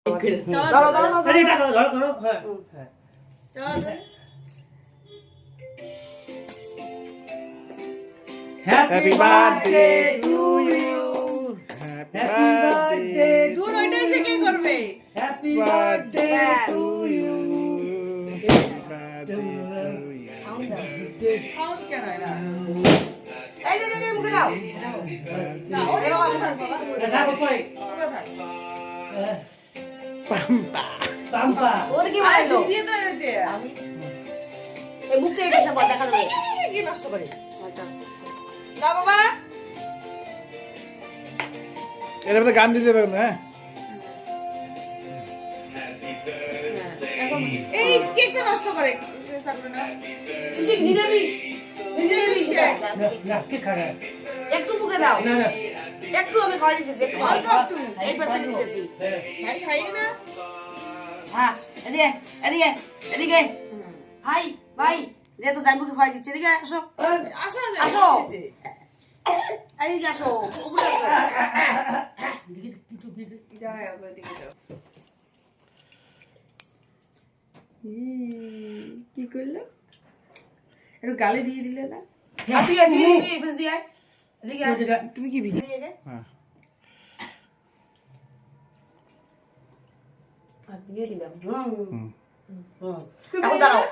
ধরো ধরো ধরো আরে এটা ধরো ধরো ধরো হ্যাঁ হ্যাঁ happy birthday to you happy birthday দূর ওইটা এসে কে করবে? Happy birthday birthday to you happy birthday to you sound কেন হয় না? এই যে মুখে দাও না, ওরে কথা থাক বাবা। থাকো কই ওরে থাক। পাম্পা পাম্পা ওর কি আরে বানাইলো ভিডিও তো এটা। এই মুখে এটা সব দেখানো যায় কি নষ্ট করে? না বাবা। এর মধ্যে গান দিতে পারবেন হ্যাঁ এখন এই কেকটা নষ্ট করে। চাকরি না। খুশি নিরামিষ নিরামিষ কেক। না কি খাবে একটু মুখে দাও না না একটু আমি খাওয়াই দিতেছি একটু অল্প একটু। এই পাশে দিতেছি ভাই খাইয়ে না। হ্যাঁ এদিকে এদিকে এদিকে ভাই ভাই যেহেতু জানবুকে খাওয়াই দিচ্ছি এদিকে আসো আসা যায়। আসো। এদিকে আসো উপরে আসো যাও একবার দিকে যাও। কি করলো? একটু গালে দিয়ে দিলে না? তুই এই পাশে দিয়ে আয়। এদিকে আয়। তুমি কি ভিডিও? এদিকে আয়। হ্যাঁ হাত দিয়ে দিলাম হুম হুম এখন দাঁড়াও